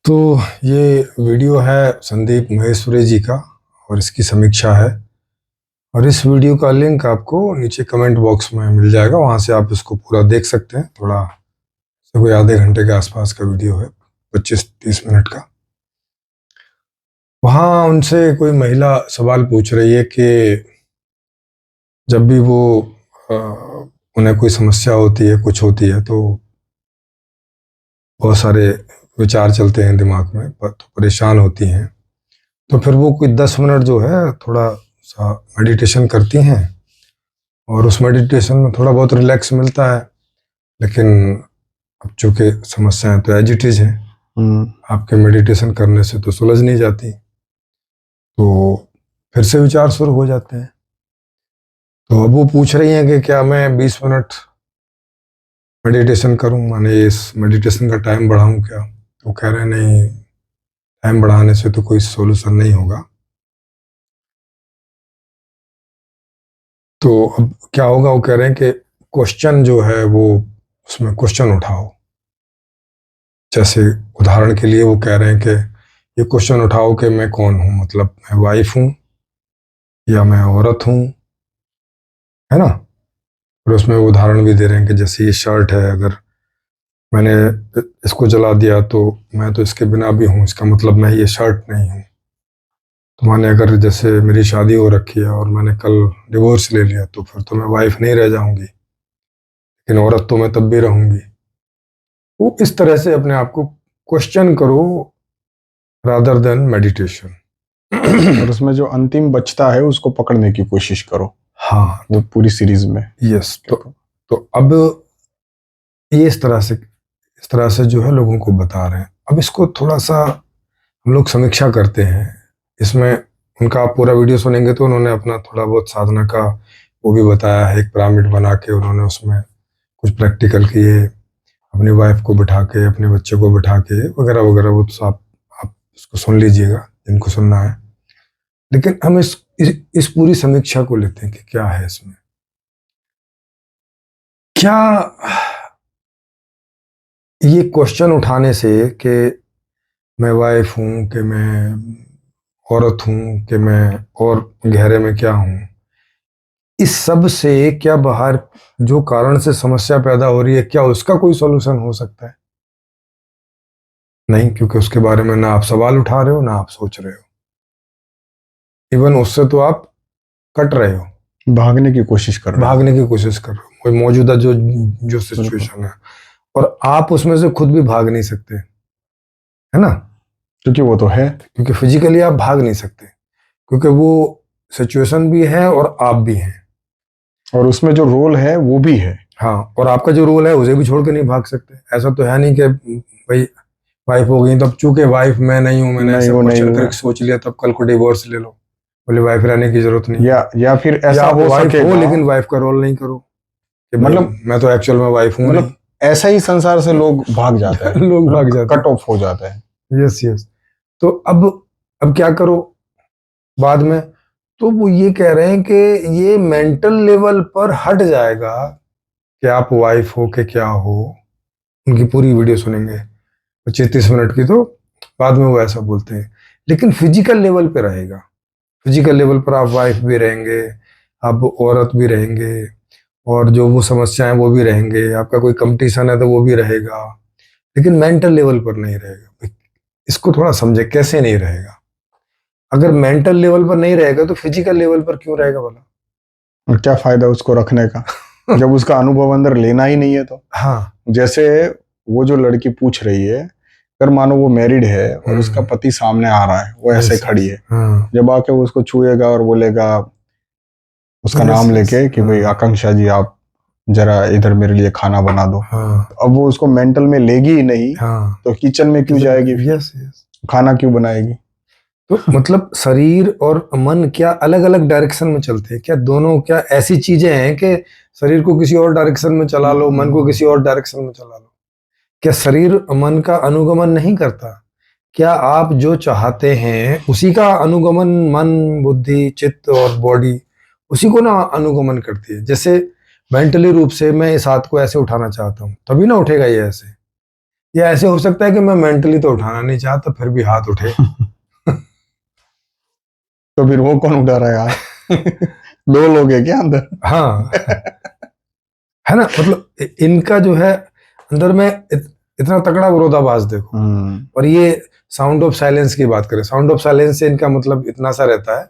तो ये वीडियो है संदीप महेश्वरी जी का और इसकी समीक्षा है। और इस वीडियो का लिंक आपको नीचे कमेंट बॉक्स में मिल जाएगा, वहाँ से आप इसको पूरा देख सकते हैं। थोड़ा कोई आधे घंटे के आसपास का वीडियो है, 25-30 मिनट का। वहाँ उनसे कोई महिला सवाल पूछ रही है कि जब भी वो उन्हें कोई समस्या होती है, कुछ होती है, तो बहुत सारे विचार चलते हैं दिमाग में, तो परेशान होती हैं। तो फिर वो कोई 10 मिनट जो है थोड़ा सा मेडिटेशन करती हैं और उस मेडिटेशन में थोड़ा बहुत रिलैक्स मिलता है। लेकिन अब चूंकि समस्याएं तो एज इट इज हैं, आपके मेडिटेशन करने से तो सुलझ नहीं जाती, तो फिर से विचार शुरू हो जाते हैं। तो अब वो पूछ रही हैं कि क्या मैं 20 मिनट मेडिटेशन करूं, माने इस मेडिटेशन का टाइम बढ़ाऊं क्या? तो कह रहे हैं नहीं, टाइम बढ़ाने से तो कोई सोल्यूशन नहीं होगा। तो अब क्या होगा, वो कह रहे हैं कि क्वेश्चन जो है वो उसमें क्वेश्चन उठाओ। जैसे उदाहरण के लिए वो कह रहे हैं कि ये क्वेश्चन उठाओ कि मैं कौन हूं, मतलब मैं वाइफ हूं या मैं औरत हूं, है ना। और उसमें उदाहरण भी दे रहे हैं कि जैसे ये शर्ट है, अगर मैंने इसको जला दिया तो मैं तो इसके बिना भी हूं, इसका मतलब मैं ये शर्ट नहीं हूं। तो माने अगर जैसे मेरी शादी हो रखी है और मैंने कल डिवोर्स ले लिया तो फिर तो मैं वाइफ नहीं रह जाऊंगी, लेकिन औरत तो मैं तब भी रहूंगी। वो इस तरह से अपने आप को क्वेश्चन करो रादर देन मेडिटेशन। और उसमें जो अंतिम बचता है उसको पकड़ने की कोशिश करो। हाँ, वो पूरी सीरीज में। यस। तो अब ये इस तरह से जो है लोगों को बता रहे हैं। अब इसको थोड़ा सा हम लोग समीक्षा करते हैं। इसमें उनका आप पूरा वीडियो सुनेंगे तो उन्होंने अपना थोड़ा बहुत साधना का वो भी बताया है, एक पिरामिड बना के उन्होंने उसमें कुछ प्रैक्टिकल किए, अपनी वाइफ को बिठा के, अपने बच्चे को बिठा के, वगैरह वगैरह। वो तो आप इसको सुन लीजिएगा जिनको सुनना है। लेकिन हम इस पूरी समीक्षा को लेते हैं कि क्या है इसमें, क्या ये क्वेश्चन उठाने से कि मैं वाइफ हूं, कि मैं औरत हूं, कि मैं और गहरे में क्या हूं, इस सब से क्या बाहर जो कारण से समस्या पैदा हो रही है, क्या उसका कोई सॉल्यूशन हो सकता है? नहीं, क्योंकि उसके बारे में ना आप सवाल उठा रहे हो ना आप सोच रहे हो। इवन उससे तो आप कट रहे हो, भागने की कोशिश कर रहे हो। भागने की कोशिश कर रहे हो कोई मौजूदा जो सिचुएशन है, और आप उसमें से खुद भी भाग नहीं सकते, है ना। क्योंकि वो तो है, क्योंकि फिजिकली आप भाग नहीं सकते, क्योंकि वो सिचुएशन भी है और आप भी हैं, और उसमें जो रोल है वो भी है। हाँ, और आपका जो रोल है उसे भी छोड़ के नहीं भाग सकते। ऐसा तो है नहीं कि भाई वाइफ हो गई, तब चूंकि वाइफ मैं नहीं हूं, मैंने ऐसा क्वेश्चन करके सोच लिया, तब कल को डिवोर्स ले लो, बोले वाइफ रहने की जरूरत नहीं है। या फिर ऐसा या हो वाइफ सकेगा, हो लेकिन वाइफ का रोल नहीं करो कि मतलब मैं तो एक्चुअल में वाइफ हूं नहीं। ऐसा ही संसार से लोग भाग जाते हैं। लोग भाग जाते कट ऑफ हो जाते हैं। Yes yes. तो अब क्या करो बाद में? तो वो ये कह रहे हैं कि ये मेंटल लेवल पर हट जाएगा कि आप वाइफ हो के क्या हो। उनकी पूरी वीडियो सुनेंगे 25-30 मिनट की, तो बाद में वो ऐसा बोलते हैं। लेकिन फिजिकल लेवल पे रहेगा, फिजिकल लेवल पर आप वाइफ भी रहेंगे, आप औरत भी रहेंगे, और जो वो समस्याएं वो भी रहेंगे, आपका कोई कंपटीशन है तो वो भी रहेगा, लेकिन मेंटल लेवल पर नहीं रहेगा। इसको थोड़ा समझे, कैसे नहीं रहेगा? अगर मेंटल लेवल पर नहीं रहेगा तो फिजिकल लेवल पर क्यों रहेगा भला? और क्या फायदा उसको रखने का जब उसका अनुभव अंदर लेना ही नहीं है तो। हाँ, जैसे वो जो लड़की पूछ रही है, अगर मानो वो मैरिड है और उसका पति सामने आ रहा है, वो ऐसे खड़ी है, जब आके वो उसको छुएगा और बोलेगा उसका नाम लेके कि भाई आकांक्षा जी आप जरा इधर मेरे लिए खाना बना दो, तो अब वो उसको मेंटल में लेगी ही नहीं, तो किचन में क्यों जाएगी? Yes yes. खाना क्यों बनाएगी? तो मतलब शरीर और मन क्या अलग अलग डायरेक्शन में चलते हैं क्या? दोनों क्या ऐसी चीजें हैं कि शरीर को किसी और डायरेक्शन में चला लो, मन को किसी और डायरेक्शन में चला लो? क्या शरीर मन का अनुगमन नहीं करता? क्या आप जो चाहते हैं उसी का अनुगमन मन, बुद्धि, चित्त और बॉडी उसी को ना अनुगमन करती है? जैसे मेंटली रूप से मैं इस हाथ को ऐसे उठाना चाहता हूँ, तभी ना उठेगा ये ऐसे। या ऐसे हो सकता है कि मैं मेंटली तो उठाना नहीं चाहता, फिर भी हाथ उठे। तो फिर वो कौन उठा रहा है हाथ? दो लोग हैं क्या अंदर? हाँ, है ना, मतलब इनका जो है अंदर में इतना तगड़ा विरोधाभास देखो। और ये साउंड ऑफ साइलेंस की बात करें, साउंड ऑफ साइलेंस से इनका मतलब इतना सा रहता है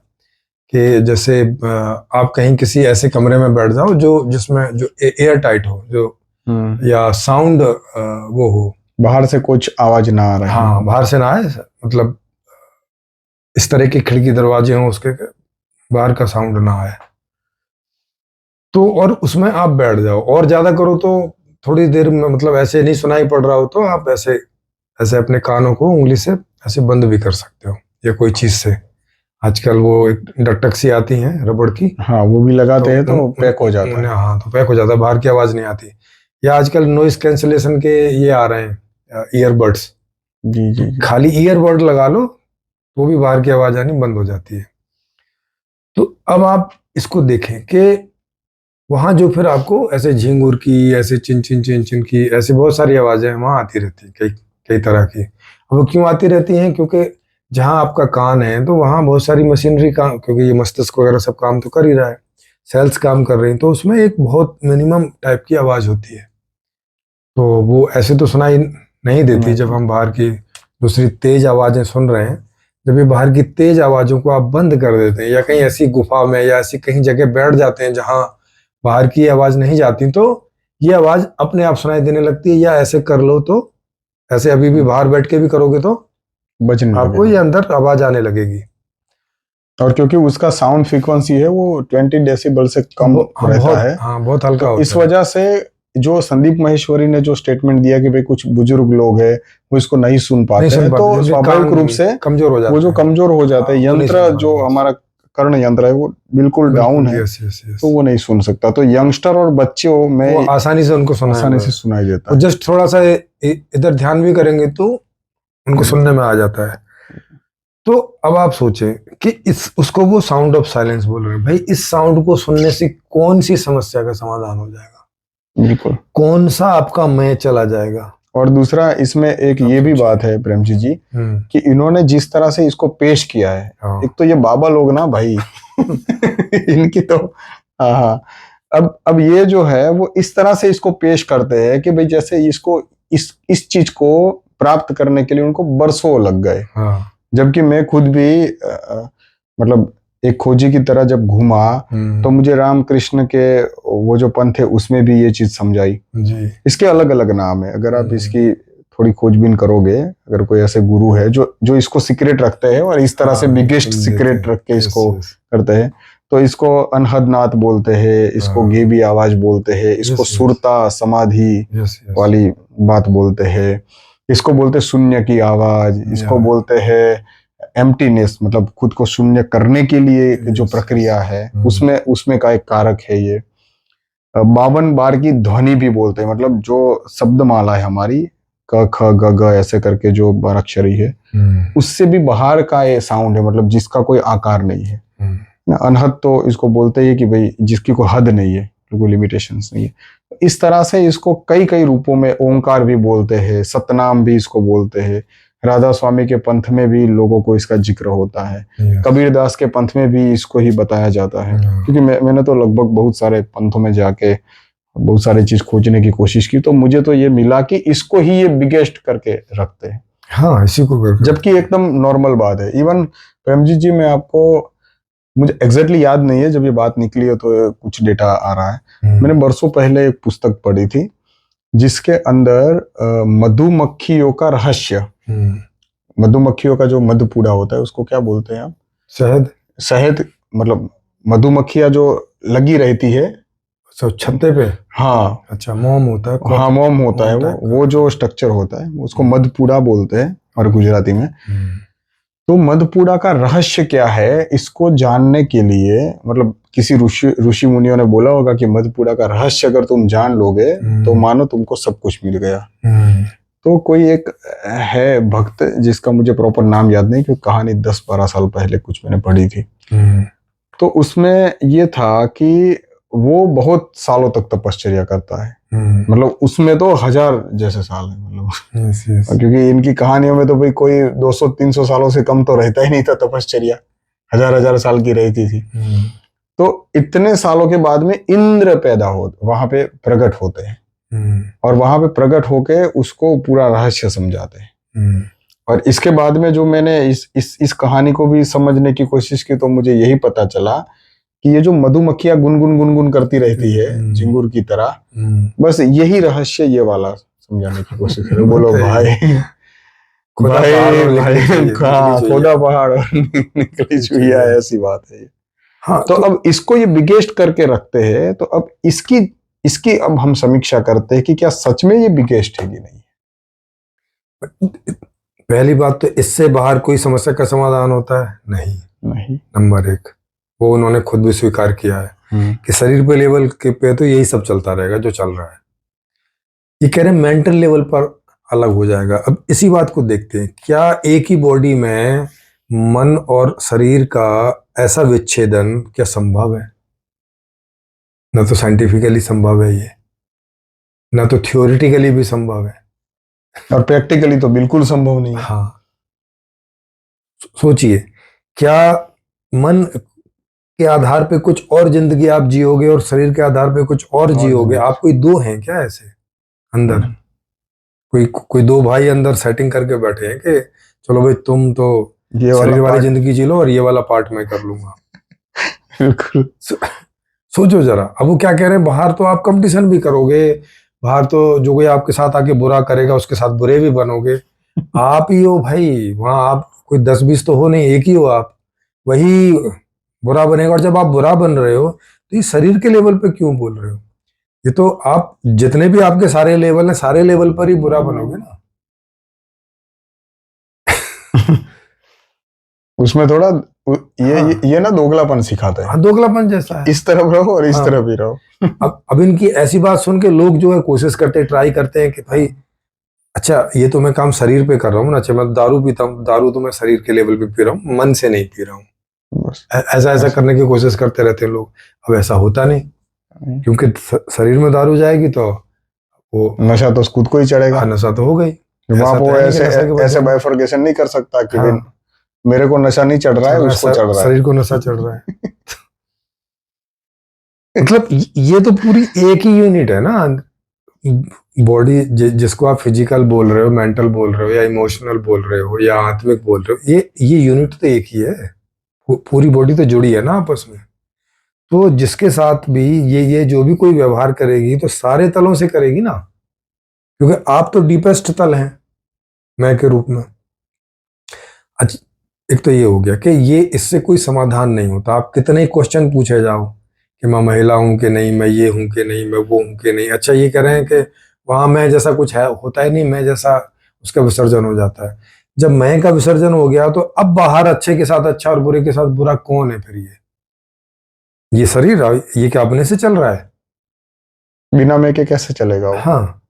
कि जैसे आप कहीं किसी ऐसे कमरे में बैठ जाओ जो जिसमें जो एयर टाइट हो, जो या साउंड वो हो, बाहर से कुछ आवाज ना आ रहा है। हाँ, बाहर से ना आए, मतलब इस तरह की खिड़की दरवाजे हों उसके, बाहर का साउंड ना आए, तो और उसमें आप बैठ जाओ। और ज्यादा करो तो थोड़ी देर में, मतलब ऐसे नहीं सुनाई पड़ रहा हो तो आप ऐसे ऐसे अपने कानों को उंगली से ऐसे बंद भी कर सकते हो, या कोई चीज से। आजकल वो एक डकटक्सी आती हैं रबड़ की, हाँ, वो भी लगाते हैं तो पैक हो जाता है। हाँ, तो पैक हो जाता है, बाहर की आवाज नहीं आती। या आजकल नॉइस कैंसलेशन के ये आ रहे हैं ईयरबड्स, जी जी जी। खाली ईयरबड लगा लो तो भी बाहर की आवाज आनी बंद हो जाती है। तो अब आप इसको देखें कि वहां जो फिर आपको ऐसे झिंगुर की, ऐसे चिन चिन चिन चिन की, ऐसी बहुत सारी आवाजें वहां आती रहती हैं, कई कई तरह की। अब वो क्यों आती रहती हैं? क्योंकि जहां आपका कान है तो वहां बहुत सारी मशीनरी काम, क्योंकि ये मस्तिष्क वगैरह सब काम तो कर ही रहा है, सेल्स काम कर रही हैं, तो उसमें एक बहुत मिनिमम टाइप की आवाज होती है। तो वो ऐसे तो सुनाई नहीं देती जब हम बाहर की दूसरी तेज आवाजें सुन रहे हैं। जब ये बाहर की तेज आवाजों को आप बंद कर देते हैं, या कहीं ऐसी गुफा में या ऐसी कहीं जगह बैठ जाते हैं जहां बाहर की आवाज नहीं जाती, तो ये आवाज अपने आप सुनाई देने लगती है। या ऐसे कर लो तो, ऐसे अभी भी बाहर बैठ के भी करोगे तो बजने आपको ये अंदर आवाज आने लगेगी। और क्योंकि उसका साउंड फ्रीक्वेंसी है वो 20 डेसिबल से कम रहता है। हाँ, बहुत हल्का तो होता इस है। वजह से जो संदीप माहेश्वरी ने जो स्टेटमेंट दिया कि भाई कुछ बुजुर्ग लोग हैं वो इसको नहीं सुन पाते हैं, तो स्वाभाविक रूप से कमजोर हो जाता है, वो जो कमजोर हो जाता है, यंत्र जो हमारा कर्ण यंत्र है वो बिल्कुल डाउन है, तो वो नहीं सुन सकता। तो यंगस्टर और बच्चों में आसानी से उनको सुनाई देता है। जस्ट थोड़ा सा इधर ध्यान भी करेंगे तो उनको सुनने में आ जाता है। तो अब आप सोचें कि उसको वो साउंड ऑफ साइलेंस बोल रहे हैं। भाई, इस साउंड को सुनने से कौन सी समस्या का समाधान हो जाएगा? बिल्कुल, कौन सा आपका मैं चला जाएगा? और दूसरा इसमें एक ये भी बात है प्रेमजी जी कि इन्होंने जिस तरह से इसको पेश किया है, एक तो ये बाबा लोग ना भाई इनकी तो हाँ, अब ये जो है वो इस तरह से इसको पेश करते हैं कि भाई जैसे इसको इस चीज को प्राप्त करने के लिए उनको बरसों लग गए। जबकि मैं खुद भी मतलब एक खोजी की तरह जब घूमा तो मुझे रामकृष्ण के वो जो पंथ है उसमें भी ये चीज समझाई जी। इसके अलग अलग नाम है, अगर आप इसकी थोड़ी खोजबीन करोगे, अगर कोई ऐसे गुरु है जो इसको सीक्रेट रखते हैं और इस तरह से बिगेस्ट सीक्रेट रख के इसको करते हैं, तो इसको अनहदनाथ बोलते हैं, इसको गेबी आवाज बोलते हैं, इसको सुरता समाधि वाली बात बोलते हैं, इसको बोलते शून्य की आवाज, इसको बोलते हैं एम्प्टीनेस, मतलब खुद को शून्य करने के लिए जो प्रक्रिया है उसमें का एक कारक है ये। 52 बार की ध्वनि भी बोलते हैं, मतलब जो शब्द माला है हमारी क ख ग ग ऐसे करके जो 12 अक्षरी है उससे भी बाहर का ये साउंड है, मतलब जिसका कोई आकार नहीं है ना। अनहद तो इसको बोलते हैं कि भाई जिसकी कोई हद नहीं है, कोई लिमिटेशंस नहीं है। इस तरह से इसको कई कई रूपों में ओंकार भी बोलते हैं, सतनाम भी इसको बोलते हैं। राधा स्वामी के पंथ में भी लोगों को इसका जिक्र होता है, कबीरदास के पंथ में भी इसको ही बताया जाता है। क्योंकि मैंने तो लगभग बहुत सारे पंथों में जाके बहुत सारी चीज खोजने की कोशिश की, तो मुझे तो ये मिला कि इसको ही ये बिगेस्ट करके रखते हैं। हाँ, इसी को करके, जबकि एकदम नॉर्मल बात है। इवन प्रेमजीत जी, मैं आपको, मुझे एग्जैक्टली याद नहीं है, जब ये बात निकली है तो कुछ डेटा आ रहा है। मैंने बरसों पहले एक पुस्तक पढ़ी थी जिसके अंदर मधुमक्खियों का रहस्य, मधुमक्खियों का जो मधुपूड़ा होता है उसको क्या बोलते हैं आप? शहद, मतलब मधुमक्खियां जो लगी रहती है छत्ते पे। हाँ, अच्छा, मोम होता है। हाँ, मोम होता है वो जो स्ट्रक्चर होता है उसको मधुपूड़ा बोलते हैं और गुजराती में। तो मधुपूड़ा का रहस्य क्या है, इसको जानने के लिए, मतलब किसी ऋषि मुनियों ने बोला होगा कि मधुपूड़ा का रहस्य अगर तुम जान लोगे तो मानो तुमको सब कुछ मिल गया। तो कोई एक है भक्त जिसका मुझे प्रॉपर नाम याद नहीं, क्योंकि कहानी 10-12 साल पहले कुछ मैंने पढ़ी थी। तो उसमें ये था कि वो बहुत सालों तक तपश्चर्या करता है, मतलब उसमें तो 1000 जैसे साल है मतलब। yes. क्योंकि इनकी कहानियों में तो भाई कोई 200-300 सालों से कम तो रहता ही नहीं था, तपश्चर्या 1000 साल की रहती थी। तो इतने सालों के बाद में इंद्र पैदा हो वहां पे प्रकट होते हैं और वहां पे प्रकट होके उसको पूरा रहस्य समझाते हैं। और इसके बाद में जो मैंने इस कहानी को भी समझने की कोशिश की तो मुझे यही पता चला कि ये जो मधुमक्खियां गुनगुन करती रहती है झिंगुर की तरह, बस यही रहस्य ये वाला समझाने की कोशिश कर। बोलो भाई, खोदा पहाड़ और निकली चुईया, ऐसी बात है ये। हाँ, तो अब इसको ये बिगेस्ट करके रखते हैं, तो अब इसकी अब हम समीक्षा करते हैं कि क्या सच में ये बिगेस्ट है कि नहीं। पहली बात तो इससे बाहर कोई समस्या का समाधान होता है नहीं। नंबर 1 वो उन्होंने खुद भी स्वीकार किया है कि शरीर पे लेवल के पे तो यही सब चलता रहेगा जो चल रहा है। ये कह रहे हैं मेंटल लेवल पर अलग हो जाएगा। अब इसी बात को देखते हैं, क्या एक ही बॉडी में मन और शरीर का ऐसा विच्छेदन क्या संभव है? ना तो साइंटिफिकली संभव है ये, ना तो थ्योरेटिकली भी संभव है, और प्रैक्टिकली तो बिल्कुल संभव नहीं है। हाँ, सोचिए, क्या मन के आधार पे कुछ और जिंदगी आप जियोगे और शरीर के आधार पे कुछ और जियोगे? आप कोई दो हैं क्या ऐसे अंदर? कोई दो भाई अंदर सेटिंग करके बैठे हैं कि चलो भाई तुम तो ये शरीर वाली जिंदगी जी लो और ये वाला पार्ट मैं कर लूंगा। बिल्कुल। सोचो जरा, अब वो क्या कह रहे हैं, बाहर तो आप कंपटीशन भी करोगे, बाहर तो जो कोई आपके साथ आके बुरा करेगा उसके साथ बुरे भी बनोगे। आप ही हो भाई, वहां आप कोई 10-20 तो हो नहीं, एक ही हो आप, वही बुरा बनेगा। और जब आप बुरा बन रहे हो तो ये शरीर के लेवल पे क्यों बोल रहे हो? ये तो आप जितने भी आपके सारे लेवल हैं, सारे लेवल पर ही बुरा बनोगे ना। उसमें थोड़ा ये ना दोगलापन सिखाता है। हाँ, दोगलापन जैसा है, इस तरफ रहो और इस तरफ ही रहो। अब इनकी ऐसी बात सुन के लोग जो है कोशिश करते, ट्राई करते हैं कि भाई अच्छा ये तो मैं काम शरीर पे कर रहा हूँ ना, अच्छा मैं दारू पीता हूँ, दारू तो मैं शरीर के लेवल पे पी रहा हूँ, मन से नहीं पी रहा हूँ। ऐसा करने की कोशिश करते रहते हैं लोग। अब ऐसा होता नहीं, क्योंकि शरीर में दारू जाएगी तो वो नशा तो खुद को ही चढ़ेगा। नशा तो हो गई। वहां वो ऐसे बाइफरकेशन नहीं कर सकता कि मेरे को नशा नहीं चढ़ रहा है, उसको चढ़ रहा है, शरीर को नशा चढ़ रहा है। मतलब ये तो पूरी एक ही यूनिट है ना, बॉडी जिसको आप फिजिकल बोल रहे हो, मेंटल बोल रहे हो, या इमोशनल बोल रहे हो, या आत्मिक बोल रहे हो, ये यूनिट तो एक ही है। पूरी बॉडी तो जुड़ी है ना आपस में। तो जिसके साथ भी ये जो भी कोई व्यवहार करेगी तो सारे तलों से करेगी ना, क्योंकि आप तो डीपेस्ट तल हैं मैं के रूप में। अच्छा, एक तो ये हो गया कि ये इससे कोई समाधान नहीं होता। आप कितने क्वेश्चन पूछे जाओ कि मैं महिला हूं कि नहीं, मैं ये हूं कि नहीं, मैं वो हूं कि नहीं। अच्छा, ये कह रहे हैं कि वहां मैं जैसा कुछ है होता ही नहीं, मैं जैसा उसका विसर्जन हो जाता है। जब मैं का विसर्जन हो गया तो अब बाहर अच्छे के साथ अच्छा और बुरे के साथ बुरा कौन है फिर? ये शरीर ये क्या अपने से चल रहा है? बिना मैं के कैसे चलेगा वो? हाँ,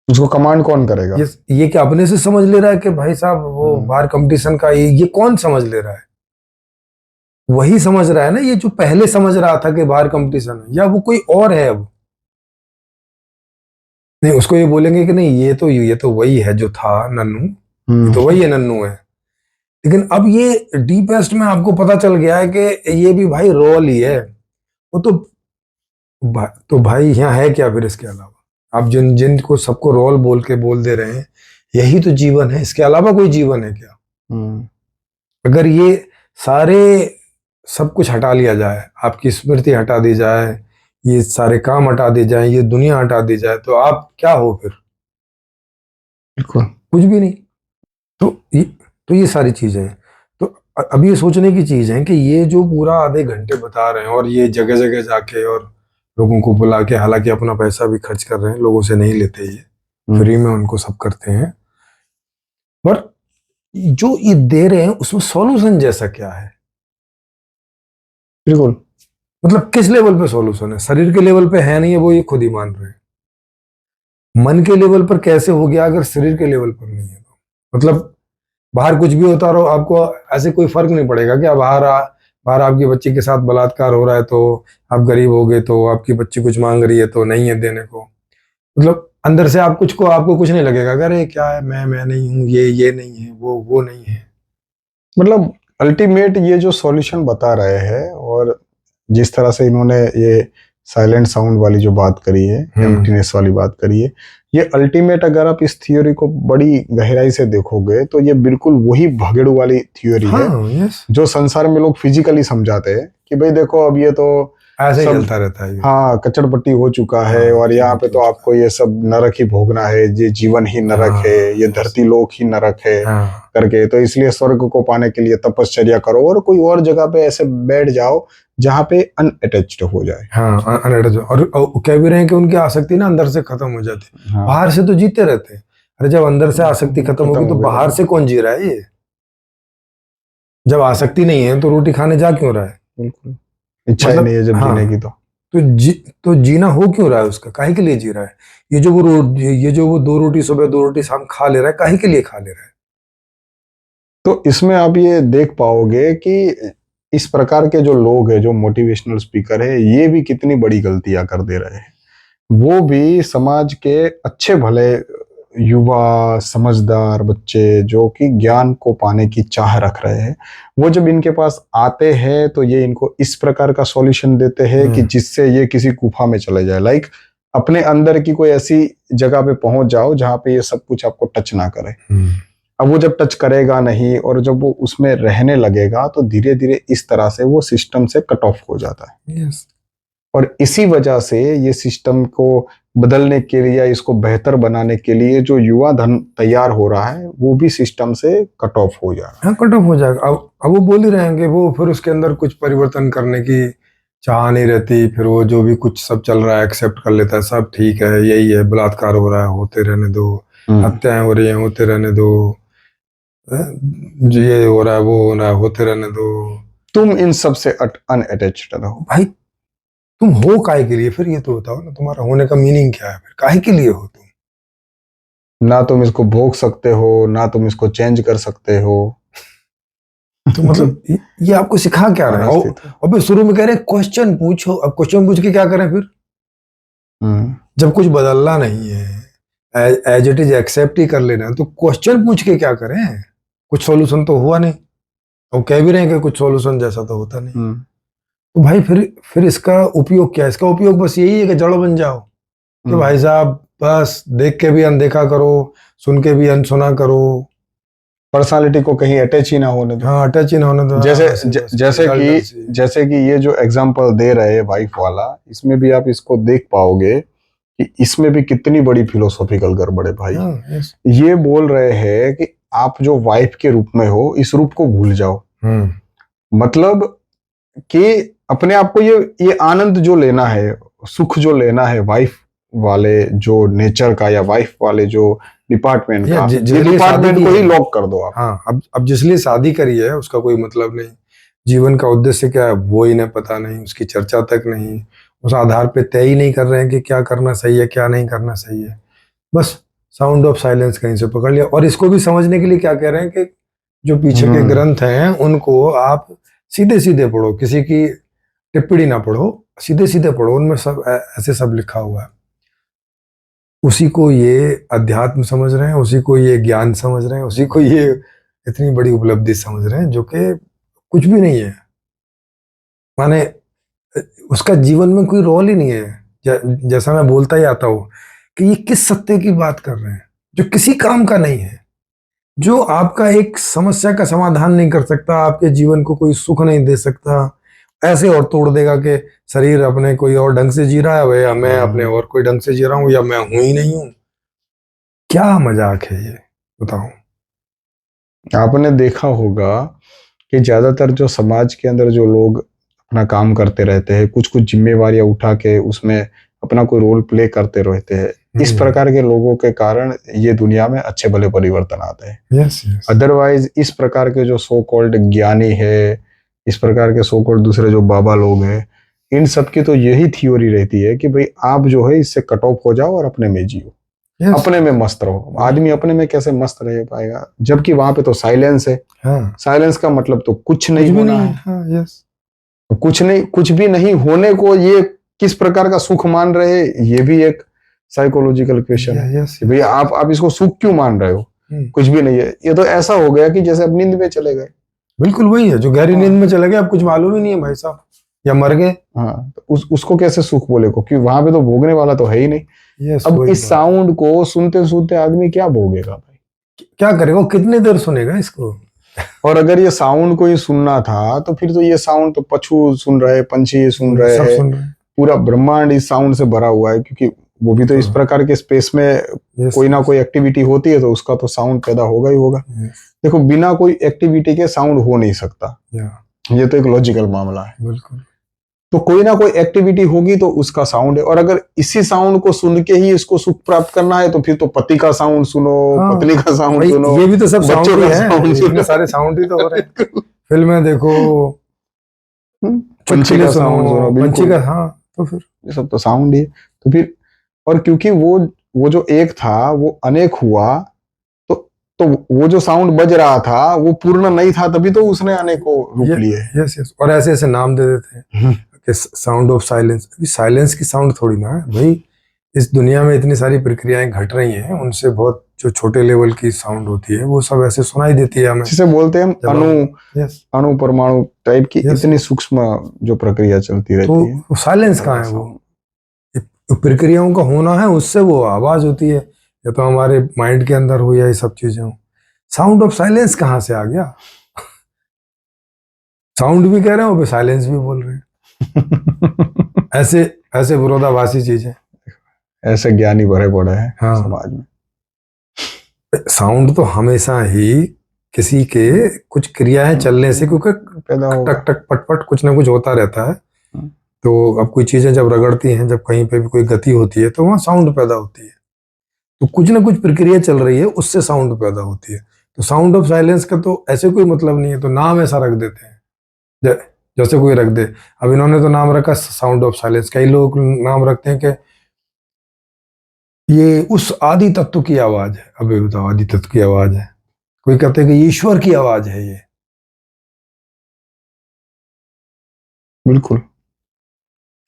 उसको कमांड कौन करेगा? ये क्या अपने से समझ ले रहा है कि भाई साहब वो बाहर कंपटीशन का ये कौन समझ ले रहा है? वही समझ रहा है ना, ये जो पहले समझ रहा था कि बाहर कंपटीशन है, या वो कोई और है अब? नहीं, उसको ये बोलेंगे कि नहीं ये तो वही है जो था नन्नू, ये तो वही है नन्नू है। लेकिन अब ये डीपेस्ट में आपको पता चल गया है कि ये भी भाई रोल ही है। वो तो भाई यहाँ है क्या फिर इसके अलावा? आप जिनको सबको रोल बोल के बोल दे रहे हैं, यही तो जीवन है, इसके अलावा कोई जीवन है क्या? अगर ये सारे सब कुछ हटा लिया जाए, आपकी स्मृति हटा दी जाए, ये सारे काम हटा दिए जाए, ये दुनिया हटा दी जाए, तो आप क्या हो फिर? बिल्कुल कुछ भी नहीं। तो ये सारी चीजें हैं। तो अब ये सोचने की चीज है कि ये जो पूरा आधे घंटे बता रहे हैं और ये जगह जगह जाके और लोगों को बुला के, हालांकि अपना पैसा भी खर्च कर रहे हैं, लोगों से नहीं लेते, ये फ्री में उनको सब करते हैं, पर जो ये दे रहे हैं उसमें सॉल्यूशन जैसा क्या है? बिल्कुल, मतलब किस लेवल पे सॉल्यूशन है? शरीर के लेवल पे है नहीं है, वो ये खुद ही मान रहे हैं। मन के लेवल पर कैसे हो गया अगर शरीर के लेवल पर नहीं है तो? मतलब बाहर कुछ भी होता रहो, आपको ऐसे कोई फर्क नहीं पड़ेगा कि बाहर आपकी बच्ची के साथ बलात्कार हो रहा है तो आप गरीब हो गए, तो आपकी बच्ची कुछ मांग रही है तो नहीं है देने को, मतलब अंदर से आपको कुछ नहीं लगेगा, अरे क्या है, मैं नहीं हूँ, ये नहीं है, वो नहीं है। मतलब अल्टीमेट ये जो सॉल्यूशन बता रहे हैं, और जिस तरह से इन्होंने ये साइलेंट साउंड वाली जो बात करी है, एम्प्टीनेस वाली बात करी है, ये अल्टीमेट अगर आप इस थियोरी को बड़ी गहराई से देखोगे तो ये बिल्कुल वही भगेड़ू वाली थियोरी है यस, जो संसार में लोग फिजिकली समझाते हैं कि भाई देखो अब ये तो ऐसे ही सब चलता रहता है ये। हाँ कचड़पट्टी हो चुका है, हाँ, और यहाँ पे तो आपको ये सब नरक ही भोगना है, ये जीवन ही नरक है, ये धरती लोक ही नरक है करके, तो इसलिए स्वर्ग को पाने के लिए तपश्चर्या करो और कोई और जगह पे ऐसे बैठ जाओ जहाँ पे अनअटैच्ड हो जाए। हाँ, अनअटैच्ड। और कह भी रहे हैं कि उनकी आसक्ति ना अंदर से खत्म हो जाती है, हाँ। बाहर से तो जीते रहते हैं। अरे जब अंदर से आसक्ति खत्म होगी तो बाहर से कौन जी रहा है ये? जब आसक्ति नहीं है तो रोटी खाने जा क्यों रहा है? बिल्कुल इच्छा ही नहीं है जब जीने की तो जीना हो क्यों रहा है उसका? काहे के लिए जी रहा है? ये जो वो 2 रोटी सुबह 2 रोटी शाम खा ले रहा है, काहे के लिए खा ले रहा है? तो इसमें आप ये देख पाओगे कि इस प्रकार के जो लोग हैं, जो मोटिवेशनल स्पीकर है, ये भी कितनी बड़ी गलतियां कर दे रहे हैं। वो भी समाज के अच्छे भले युवा समझदार बच्चे जो कि ज्ञान को पाने की चाह रख रहे हैं, वो जब इनके पास आते हैं तो ये इनको इस प्रकार का सॉल्यूशन देते हैं कि जिससे ये किसी गुफा में चले जाए। लाइक अपने अंदर की कोई ऐसी जगह पे पहुंच जाओ जहां पे ये सब कुछ आपको टच ना करे। अब वो जब टच करेगा नहीं और जब वो उसमें रहने लगेगा तो धीरे धीरे इस तरह से वो सिस्टम से कट ऑफ हो जाता है। और इसी वजह से ये सिस्टम को बदलने के लिए या इसको बेहतर बनाने के लिए जो युवा धन तैयार हो रहा है वो भी सिस्टम से कट ऑफ हो जा रहा है। हाँ, कट ऑफ हो जाएगा। अब वो बोल ही रहे हैं कि वो फिर उसके अंदर कुछ परिवर्तन करने की चाह नहीं रहती, फिर वो जो भी कुछ सब चल रहा है एक्सेप्ट कर लेता है, सब ठीक है, यही है, बलात्कार हो रहा है, होते रहने दो, हत्याएं हो रही हैं, होते रहने दो, ये हो रहा है, वो हो रहा है, होते रहने दो, तुम इन सब से अनअटैच्ड रहो। भाई तुम हो काहे के लिए? फिर ये तो बताओ ना, तुम्हारा होने का मीनिंग क्या है? फिर काहे के लिए हो तुम? ना तुम इसको भोग सकते हो, ना तुम इसको चेंज कर सकते हो। तो मतलब ये आपको सिखा क्या रहे हैं? अब शुरू में कह रहे हैं क्वेश्चन पूछो, अब क्वेश्चन पूछ के क्या करें फिर? जब कुछ बदलना नहीं है, एज इट इज एक्सेप्ट ही कर लेना है, तो क्वेश्चन पूछ के क्या करें? कुछ सॉल्यूशन तो हुआ नहीं, और कह भी रहे हैं कि कुछ सॉल्यूशन जैसा तो होता नहीं। तो भाई फिर इसका उपयोग क्या है? इसका उपयोग बस यही है कि जड़ बन जाओ कि भाई साहब बस देख के भी अनदेखा करो, सुन के भी अनसुना करो, पर्सनालिटी को कहीं अटैच ही ना होने दो। हाँ, अटैच ही ना होने दो। जैसे कि ये जो एग्जांपल दे रहे हैं वाइफ वाला, इसमें भी आप इसको देख पाओगे कि इसमें भी कितनी बड़ी फिलोसॉफिकल गड़बड़ है भाई। ये बोल रहे हैं कि आप जो वाइफ के रूप में हो इस रूप को भूल जाओ। मतलब कि अपने आप को ये आनंद जो लेना है, सुख जो लेना है वाइफ वाले जो नेचर का या वाइफ वाले जो डिपार्टमेंट का, ये डिपार्टमेंट को ही लॉक कर दो आप। हाँ, अब जिसलिए शादी करी है उसका कोई मतलब नहीं, जीवन का उद्देश्य क्या है वो इन्हें पता नहीं, उसकी चर्चा तक नहीं, उस आधार पे तय ही नहीं कर रहे हैं कि क्या करना सही है क्या नहीं करना सही है, बस साउंड ऑफ साइलेंस कहीं से पकड़ लिया। और इसको भी समझने के लिए क्या कह रहे हैं कि जो पीछे के ग्रंथ हैं उनको आप सीधे सीधे पढ़ो, किसी की टिप्पणी ना पढ़ो, सीधे सीधे पढ़ो, उनमें सब ऐसे सब लिखा हुआ है। उसी को ये अध्यात्म समझ रहे हैं, उसी को ये ज्ञान समझ रहे हैं, उसी को ये इतनी बड़ी उपलब्धि समझ रहे हैं जो कि कुछ भी नहीं है, माने उसका जीवन में कोई रोल ही नहीं है। जैसा मैं बोलता ही आता हूँ कि ये किस सत्य की बात कर रहे हैं जो किसी काम का नहीं है, जो आपका एक समस्या का समाधान नहीं कर सकता, आपके जीवन को कोई सुख नहीं दे सकता, ऐसे और तोड़ देगा कि शरीर अपने कोई और ढंग से जी रहा है या मैं अपने और कोई ढंग से जी रहा हूं या मैं हूं ही नहीं हूं। क्या मजाक है ये, बताओ। आपने देखा होगा कि ज्यादातर जो समाज के अंदर जो लोग अपना काम करते रहते हैं, कुछ कुछ जिम्मेवारियां उठा के उसमें अपना कोई रोल प्ले करते रहते हैं, इस प्रकार के लोगों के कारण ये दुनिया में अच्छे भले परिवर्तन आते हैं। अदरवाइज इस प्रकार के जो सो कॉल्ड ज्ञानी है, इस प्रकार के सो कॉल्ड दूसरे जो बाबा लोग हैं, इन सब की तो यही थ्योरी रहती है कि भाई आप जो है इससे कट ऑफ हो जाओ और अपने में जियो, अपने में मस्त रहो। आदमी अपने में कैसे मस्त रह पाएगा जबकि वहां पे तो साइलेंस है। साइलेंस का मतलब तो कुछ नहीं होना है। कुछ भी नहीं होने को ये किस प्रकार का सुख मान रहे, ये भी एक साइकोलॉजिकल क्वेश्चन है यस कि भाई आप इसको सुख क्यों मान रहे हो, कुछ भी नहीं है, ये तो ऐसा हो गया कि जैसे अब नींद में चले गए। बिल्कुल वही है, जो गहरी नींद में चले गए, अब कुछ मालूम ही नहीं है भाई साहब, या मर गए। हाँ, तो उसको कैसे सुख बोले, क्योंकि वहां पे तो भोगने वाला तो है ही नहीं। यस, अब वही इस बात। साउंड को सुनते सुनते आदमी क्या भोगेगा भाई, क्या करेगा, वो कितनी देर सुनेगा इसको। और अगर ये साउंड को ही सुनना था तो फिर तो ये साउंड तो पशु सुन रहे, पंछी सुन रहे सब हैं, सुन रहे हैं। पूरा ब्रह्मांड इस साउंड से भरा हुआ है, क्योंकि वो भी तो इस प्रकार के स्पेस में यस, कोई ना कोई एक्टिविटी होती है तो उसका तो साउंड पैदा होगा ही होगा। यस, देखो, बिना कोई एक्टिविटी के साउंड हो नहीं सकता, या, ये तो एक लॉजिकल मामला है। बिल्कुल। तो कोई ना कोई एक्टिविटी होगी तो उसका साउंड है, और अगर इसी साउंड को सुन के ही इसको सुख प्राप्त करना है तो फिर तो पति का साउंड सुनो, हाँ, पत्नी का साउंड भाई सुनो, ये भी तो सब साउंड बच्चों ही का है, साउंड इतने सुनो, सारे साउंड ही तो हो रहे हैं। फिल्में देखो, पंछी चुटकुले का साउंड सुनो, पंछी बिल्कुल का, हाँ, तो फिर ये सब तो साउंड ही है। तो फिर, और क्योंकि वो जो एक था वो अनेक हुआ, तो तो वो जो साउंड बज रहा था वो पूर्ण नहीं था, तभी तो उसने अनेक को रूप लिए। यस, यस, और ऐसे ऐसे नाम दे देते हैं कि साउंड ऑफ साइलेंस। अभी साइलेंस की साउंड थोड़ी ना है भाई, इस दुनिया में इतनी सारी प्रक्रियाएं घट रही हैं, उनसे बहुत जो छोटे लेवल की साउंड होती है वो सब ऐसे सुनाई देती है हमें, जिसे बोलते हैं हम यस, अणु परमाणु टाइप की यस, इतनी सूक्ष्म जो प्रक्रिया चलती रहती है। तो साइलेंस कहाँ है, वो प्रक्रियाओं का होना है, उससे वो आवाज होती है, या तो हमारे माइंड के अंदर हो या ये सब चीजें हो। साउंड ऑफ साइलेंस कहाँ से आ गया। साउंड भी कह रहे हो, साइलेंस भी बोल रहे हैं। ऐसे ऐसे विरोधाभासी चीजें, ऐसे ज्ञानी भरे पड़े हैं हाँ, समाज में। साउंड तो हमेशा ही किसी के कुछ क्रियाएं चलने से, क्योंकि पैदा होगा। टक टक पट पट कुछ ना कुछ होता रहता है, तो अब कोई चीजें जब रगड़ती हैं, जब कहीं पे भी कोई गति होती है तो वहां साउंड पैदा होती है, तो कुछ ना कुछ प्रक्रिया चल रही है, उससे साउंड पैदा होती है। तो साउंड ऑफ साइलेंस का तो ऐसे कोई मतलब नहीं है, तो नाम ऐसा रख देते हैं जैसे कोई रख दे। अब इन्होंने तो नाम रखा साउंड ऑफ साइलेंस, कई लोग नाम रखते हैं कि ये उस आदि तत्व की आवाज है। अबे बताओ, आदि तत्व की आवाज है? कोई कहते हैं कि ईश्वर की आवाज है ये। बिल्कुल।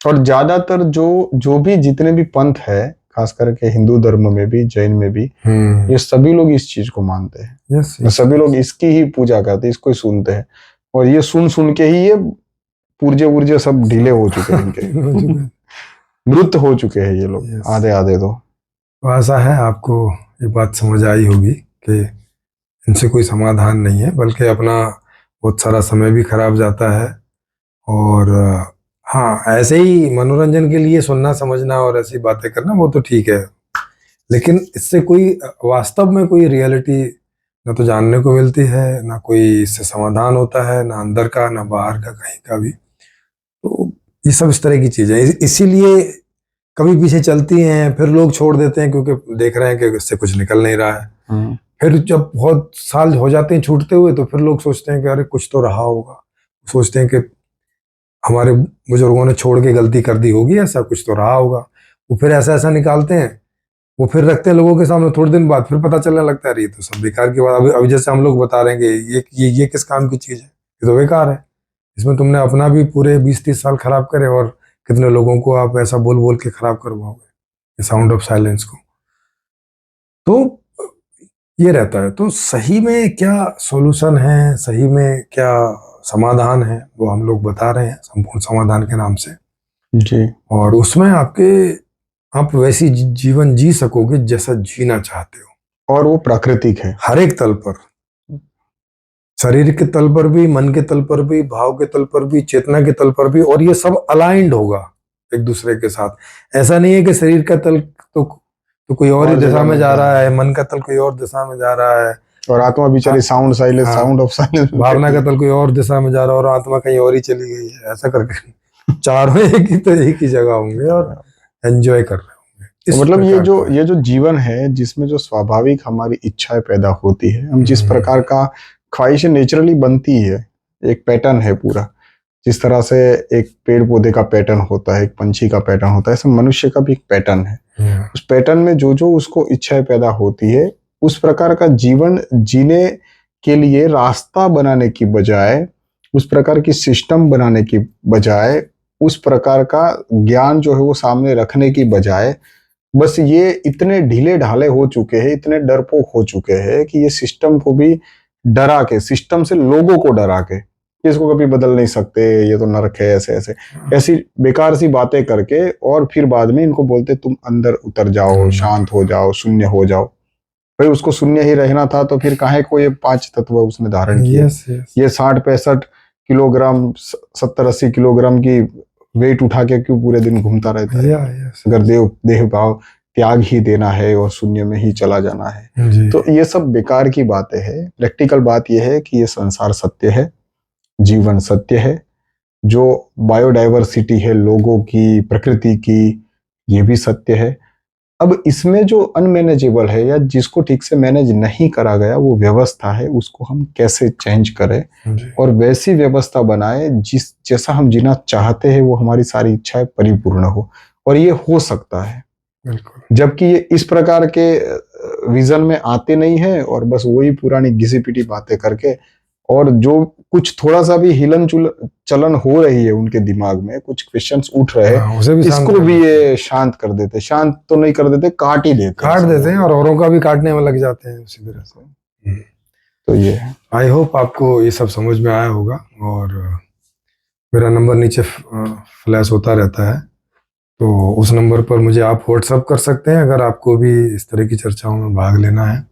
और ज्यादातर जो भी जितने भी पंथ है, खास करके हिंदू धर्म में भी, जैन में भी, ये सभी लोग इस चीज को मानते हैं। यस, सभी लोग इसकी ही पूजा करते हैं, इसको ही सुनते हैं, और ये सुन सुन के ही ये पुर्जे उर्जे सब ढीले हो चुके हैं इनके। मृत हो चुके हैं ये लोग, आधे आधे तो आशा है आपको ये बात समझ आई होगी कि इनसे कोई समाधान नहीं है, बल्कि अपना बहुत सारा समय भी खराब जाता है। और हाँ, ऐसे ही मनोरंजन के लिए सुनना समझना और ऐसी बातें करना वो तो ठीक है, लेकिन इससे कोई वास्तव में कोई रियलिटी ना तो जानने को मिलती है, ना कोई इससे समाधान होता है, ना अंदर का ना बाहर का, कहीं का भी। तो ये सब इस तरह की चीजें इसीलिए कभी पीछे चलती हैं, फिर लोग छोड़ देते हैं क्योंकि देख रहे हैं कि इससे कुछ निकल नहीं रहा है। फिर जब बहुत साल हो जाते हैं छूटते हुए, तो फिर लोग सोचते हैं कि अरे कुछ तो रहा होगा, सोचते हैं कि हमारे बुजुर्गों ने छोड़ के गलती कर दी होगी, ऐसा कुछ तो रहा होगा। वो फिर ऐसा ऐसा निकालते हैं, वो फिर रखते हैं लोगों के सामने, थोड़े दिन बाद फिर पता चलने लगता है ये तो सब बेकार की बात। अभी जैसे हम लोग बता रहे हैं कि ये किस काम की चीज है, ये तो बेकार है, इसमें तुमने अपना भी पूरे 20-30 साल खराब करे, और कितने लोगों को आप ऐसा बोल बोल के खराब करवाओगे साउंड ऑफ साइलेंस को। तो ये रहता है। तो सही में क्या सॉल्यूशन है, सही में क्या समाधान है, वो हम लोग बता रहे हैं संपूर्ण समाधान के नाम से जी। और उसमें आप वैसी जीवन जी सकोगे जैसा जीना चाहते हो, और वो प्राकृतिक है हर एक तल पर, शरीर के तल पर भी, मन के तल पर भी, भाव के तल पर भी, चेतना के तल पर भी, और ये सब अलाइंड होगा एक दूसरे के साथ। ऐसा नहीं है कि शरीर का तल तो कोई और ही दिशा में जा रहा है, मन का तल कोई और दिशा में जा रहा है, और आत्मा बेचारी साउंड ऑफ साइलेंस, भावना का तल कोई और दिशा में जा रहा है, और आत्मा कहीं और ही चली गई है। ऐसा करके चारों एक ही जगह होंगे और एंजॉय कर रहे होंगे। तो मतलब ये जो जीवन है, जिसमें जो स्वाभाविक हमारी इच्छाएं पैदा होती है, हम जिस प्रकार का ख्वाहिशें नेचुरली बनती है, एक पैटर्न है पूरा। जिस तरह से एक पेड़ पौधे का पैटर्न होता है, एक पंछी का पैटर्न होता है, ऐसे मनुष्य का भी एक पैटर्न है। उस पैटर्न में जो जो उसको इच्छाएं पैदा होती है, उस प्रकार का जीवन जीने के लिए रास्ता बनाने की बजाय, उस प्रकार की सिस्टम बनाने की बजाय, उस प्रकार का ज्ञान जो है वो सामने रखने की बजाय, बस ये इतने ढीले ढाले हो चुके हैं, इतने डरपोक हो चुके हैं कि ये सिस्टम को भी डरा के, सिस्टम से लोगों को डरा के, इसको कभी बदल नहीं सकते, ये तो नरक है, ऐसे ऐसे ऐसी बेकार सी बातें करके, और फिर बाद में इनको बोलते तुम अंदर उतर जाओ, शांत हो जाओ, शून्य हो जाओ। भाई उसको शून्य ही रहना था तो फिर काहे को ये 5 तत्व उसने धारण किए। ये 60-65 किलोग्राम, 70-80 किलोग्राम की वेट उठा के क्यों पूरे दिन घूमता रहता है? अगर देह भाव त्याग ही देना है और शून्य में ही चला जाना है, तो ये सब बेकार की बातें हैं। प्रैक्टिकल बात यह है कि ये संसार सत्य है, जीवन सत्य है, जो बायोडाइवर्सिटी है लोगों की, प्रकृति की, ये भी सत्य है। अब इसमें जो अनमैनेजेबल है या जिसको ठीक से मैनेज नहीं करा गया, वो व्यवस्था है, उसको हम कैसे चेंज करें और वैसी व्यवस्था बनाए जिस जैसा हम जीना चाहते हैं, वो हमारी सारी इच्छाएं परिपूर्ण हो। और ये हो सकता है, जबकि ये इस प्रकार के विजन में आते नहीं है, और बस वही पुरानी घिसी पिटी बातें करके, और जो कुछ थोड़ा सा भी हिलन चलन हो रही है उनके दिमाग में, कुछ क्वेश्चंस उठ रहे हैं, इसको भी ये शांत कर देते। शांत तो नहीं कर देते, काट ही देते, काट देते हैं, और औरों का भी काटने में लग जाते हैं उसी तरह से। तो ये है। आई होप आपको ये सब समझ में आया होगा, और मेरा नंबर नीचे फ्लैश होता रहता है, तो उस नंबर पर मुझे आप व्हाट्सअप कर सकते हैं अगर आपको भी इस तरह की चर्चाओं में भाग लेना है,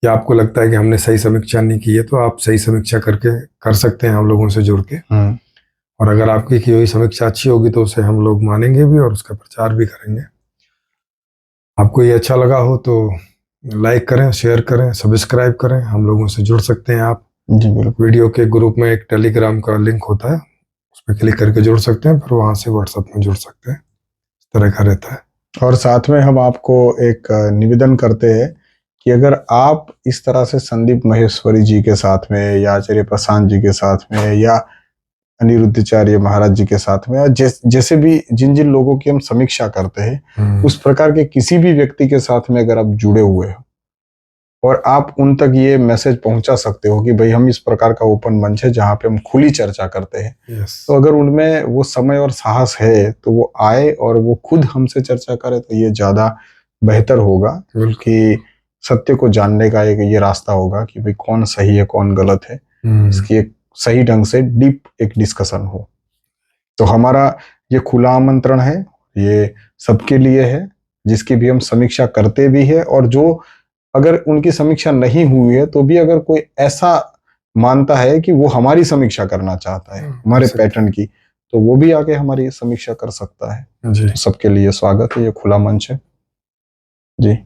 या आपको लगता है कि हमने सही समीक्षा नहीं की है, तो आप सही समीक्षा करके कर सकते हैं हम लोगों से जुड़ के। और अगर आपकी की हुई समीक्षा अच्छी होगी तो उसे हम लोग मानेंगे भी और उसका प्रचार भी करेंगे। आपको ये अच्छा लगा हो तो लाइक करें, शेयर करें, सब्सक्राइब करें, हम लोगों से जुड़ सकते हैं आप। जी बिल्कुल। वीडियो के ग्रुप में एक टेलीग्राम का लिंक होता है, उस पर क्लिक करके जुड़ सकते हैं, फिर वहां से व्हाट्सएप में जुड़ सकते हैं, इस तरह का रहता है। और साथ में हम आपको एक निवेदन करते हैं कि अगर आप इस तरह से संदीप महेश्वरी जी के साथ में, या आचार्य प्रशांत जी के साथ में, या अनिरुद्धाचार्य महाराज जी के साथ में, जैसे भी जिन जिन लोगों की हम समीक्षा करते हैं, उस प्रकार के किसी भी व्यक्ति के साथ में अगर आप जुड़े हुए हो और आप उन तक ये मैसेज पहुंचा सकते हो कि भाई हम इस प्रकार का ओपन मंच है जहां पे हम खुली चर्चा करते हैं, तो अगर उनमें वो समय और साहस है तो वो आए और वो खुद हमसे चर्चा करे, तो ये ज्यादा बेहतर होगा कि सत्य को जानने का एक ये रास्ता होगा कि भाई कौन सही है कौन गलत है, इसकी एक सही ढंग से डीप एक डिस्कशन हो। तो हमारा ये खुला आमंत्रण है, ये सबके लिए है, जिसकी भी हम समीक्षा करते भी है, और जो अगर उनकी समीक्षा नहीं हुई है तो भी अगर कोई ऐसा मानता है कि वो हमारी समीक्षा करना चाहता है हमारे पैटर्न की, तो वो भी आके हमारी समीक्षा कर सकता है। तो सबके लिए स्वागत है, ये खुला मंच है जी।